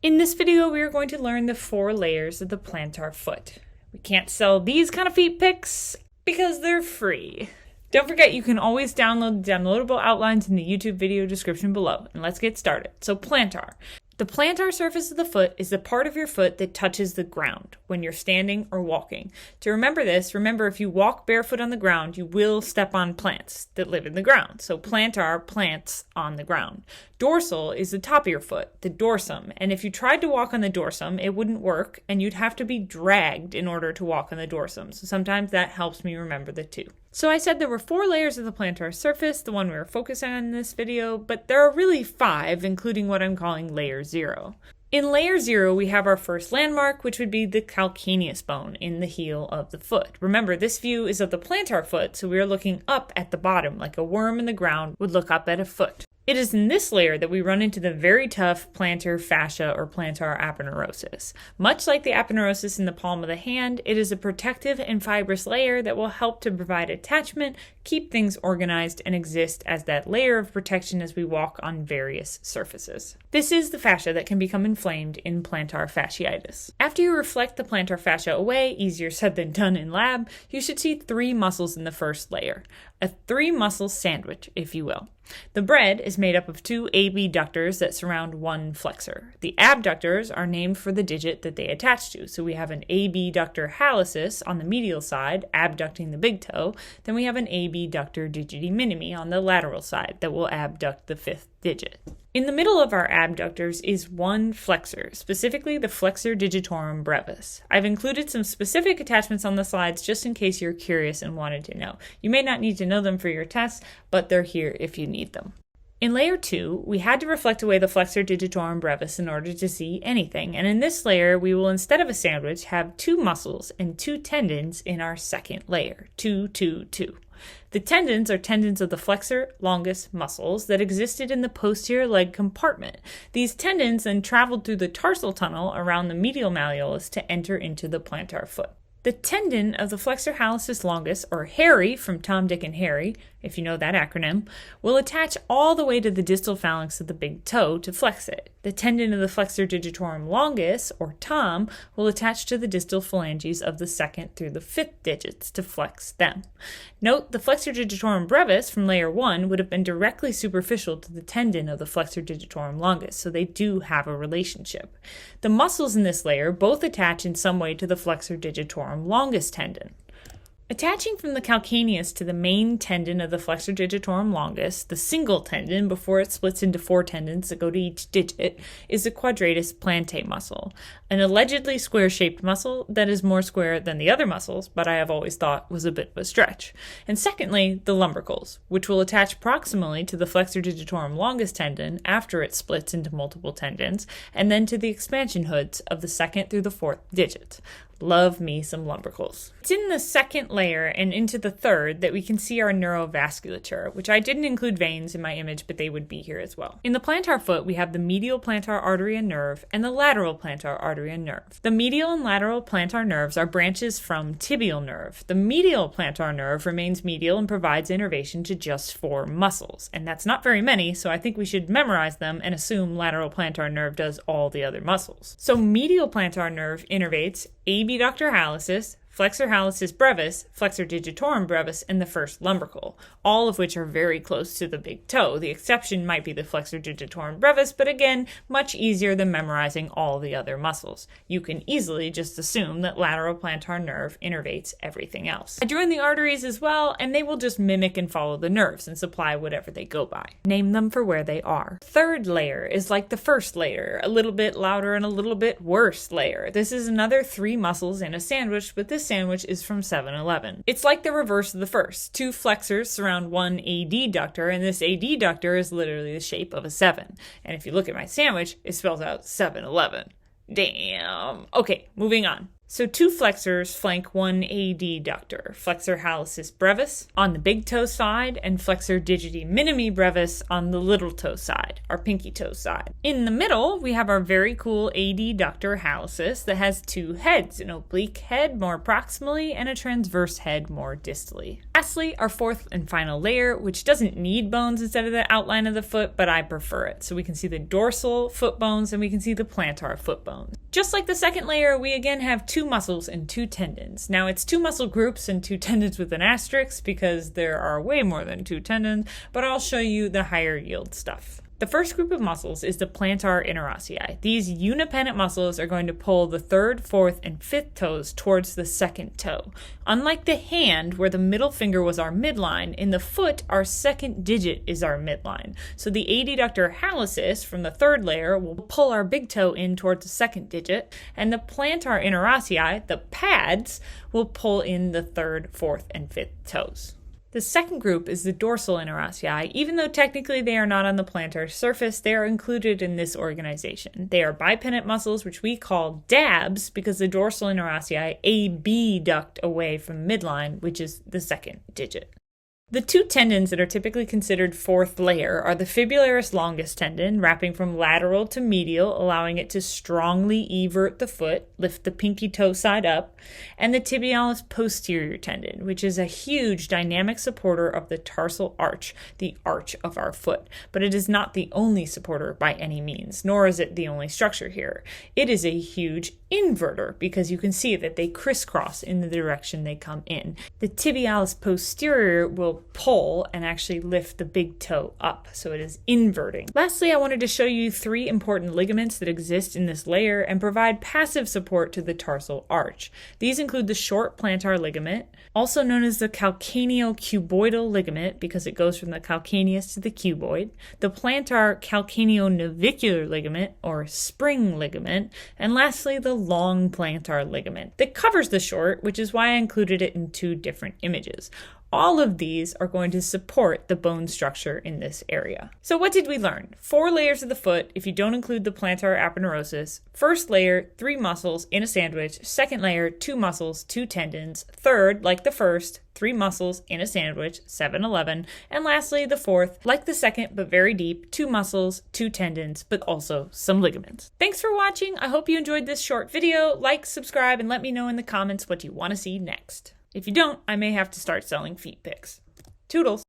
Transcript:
In this video, we are going to learn the 4 layers of the plantar foot. We can't sell these kind of feet pics because they're free. Don't forget, you can always download the downloadable outlines in the YouTube video description below. And let's get started. So plantar. The plantar surface of the foot is the part of your foot that touches the ground when you're standing or walking. To remember this, remember if you walk barefoot on the ground, you will step on plants that live in the ground. So plantar, plants on the ground. Dorsal is the top of your foot, the dorsum. And if you tried to walk on the dorsum, it wouldn't work and you'd have to be dragged in order to walk on the dorsum. So sometimes that helps me remember the two. So I said there were 4 layers of the plantar surface, the one we were focusing on in this video, but there are really 5, including what I'm calling layer 0. In layer 0, we have our first landmark, which would be the calcaneus bone in the heel of the foot. Remember, this view is of the plantar foot, so we are looking up at the bottom, like a worm in the ground would look up at a foot. It is in this layer that we run into the very tough plantar fascia or plantar aponeurosis. Much like the aponeurosis in the palm of the hand, it is a protective and fibrous layer that will help to provide attachment, keep things organized, and exist as that layer of protection as we walk on various surfaces. This is the fascia that can become inflamed in plantar fasciitis. After you reflect the plantar fascia away, easier said than done in lab, you should see 3 muscles in the first layer. A 3-muscle sandwich, if you will. The bread is made up of 2 abductors that surround one flexor. The abductors are named for the digit that they attach to. So we have an abductor hallucis on the medial side, abducting the big toe. Then we have an abductor digiti minimi on the lateral side that will abduct the 5th digit. In the middle of our abductors is one flexor, specifically the flexor digitorum brevis. I've included some specific attachments on the slides just in case you're curious and wanted to know. You may not need to know them for your tests, but they're here if you need them. In layer 2, we had to reflect away the flexor digitorum brevis in order to see anything, and in this layer, we will, instead of a sandwich, have 2 muscles and 2 tendons in our second layer, 2, 2, 2. The tendons are tendons of the flexor longus muscles that existed in the posterior leg compartment. These tendons then traveled through the tarsal tunnel around the medial malleolus to enter into the plantar foot. The tendon of the flexor hallucis longus, or Harry from Tom, Dick, and Harry, if you know that acronym, will attach all the way to the distal phalanx of the big toe to flex it. The tendon of the flexor digitorum longus, or Tom, will attach to the distal phalanges of the 2nd through the 5th digits to flex them. Note, the flexor digitorum brevis from layer 1 would have been directly superficial to the tendon of the flexor digitorum longus, so they do have a relationship. The muscles in this layer both attach in some way to the flexor digitorum longus tendon. Attaching from the calcaneus to the main tendon of the flexor digitorum longus, the single tendon before it splits into 4 tendons that go to each digit, is the quadratus plantae muscle, an allegedly square-shaped muscle that is more square than the other muscles, but I have always thought was a bit of a stretch. And secondly, the lumbricals, which will attach proximally to the flexor digitorum longus tendon after it splits into multiple tendons, and then to the expansion hoods of the 2nd through the 4th digits. Love me some lumbricals. It's in the 2nd layer and into the 3rd that we can see our neurovasculature, which I didn't include veins in my image, but they would be here as well. In the plantar foot, we have the medial plantar artery and nerve and the lateral plantar artery and nerve. The medial and lateral plantar nerves are branches from tibial nerve. The medial plantar nerve remains medial and provides innervation to just 4 muscles. And that's not very many, so I think we should memorize them and assume lateral plantar nerve does all the other muscles. So medial plantar nerve innervates abductor hallucis, flexor hallucis brevis, flexor digitorum brevis, and the first lumbrical, all of which are very close to the big toe. The exception might be the flexor digitorum brevis, but again, much easier than memorizing all the other muscles. You can easily just assume that lateral plantar nerve innervates everything else. I drew in the arteries as well, and they will just mimic and follow the nerves and supply whatever they go by. Name them for where they are. 3rd layer is like the first layer, a little bit louder and a little bit worse layer. This is another 3 muscles in a sandwich, but this sandwich is from 7-Eleven. It's like the reverse of the first. 2 flexors surround one adductor, and this adductor is literally the shape of a 7. And if you look at my sandwich, it spells out 7-Eleven. Damn. Okay, moving on. So two flexors flank one adductor, flexor hallucis brevis on the big toe side and flexor digiti minimi brevis on the little toe side, our pinky toe side. In the middle, we have our very cool adductor hallucis that has two heads, an oblique head more proximally and a transverse head more distally. Lastly, our fourth and final layer, which doesn't need bones instead of the outline of the foot, but I prefer it. So we can see the dorsal foot bones and we can see the plantar foot bones. Just like the second layer, we again have two muscles and two tendons. Now it's two muscle groups and two tendons with an asterisk because there are way more than two tendons, but I'll show you the higher yield stuff. The first group of muscles is the plantar interossei. These unipennant muscles are going to pull the third, fourth, and fifth toes towards the second toe. Unlike the hand, where the middle finger was our midline, in the foot, our second digit is our midline. So the adductor hallucis from the third layer will pull our big toe in towards the second digit, and the plantar interossei, the pads, will pull in the third, fourth, and fifth toes. The second group is the dorsal interossei. Even though technically they are not on the plantar surface, they are included in this organization. They are bipennant muscles, which we call dabs, because the dorsal interossei abduct away from midline, which is the second digit. The two tendons that are typically considered fourth layer are the fibularis longus tendon, wrapping from lateral to medial, allowing it to strongly evert the foot, lift the pinky toe side up, and the tibialis posterior tendon, which is a huge dynamic supporter of the tarsal arch, the arch of our foot. But it is not the only supporter by any means, nor is it the only structure here. It is a huge inverter because you can see that they crisscross in the direction they come in. The tibialis posterior will pull and actually lift the big toe up, so it is inverting. Lastly, I wanted to show you three important ligaments that exist in this layer and provide passive support to the tarsal arch. These include the short plantar ligament, also known as the calcaneocuboidal ligament because it goes from the calcaneus to the cuboid, the plantar calcaneonavicular ligament or spring ligament, and lastly the long plantar ligament that covers the short, which is why I included it in two different images. All of these are going to support the bone structure in this area. So what did we learn? 4 layers of the foot if you don't include the plantar aponeurosis. First layer, 3 muscles in a sandwich. Second layer, 2 muscles, 2 tendons. Third, like the first, 3 muscles in a sandwich, 7-11. And lastly, the fourth, like the second but very deep, 2 muscles, 2 tendons, but also some ligaments. Thanks for watching. I hope you enjoyed this short video. Like, subscribe, and let me know in the comments what you want to see next. If you don't, I may have to start selling feet pics. Toodles!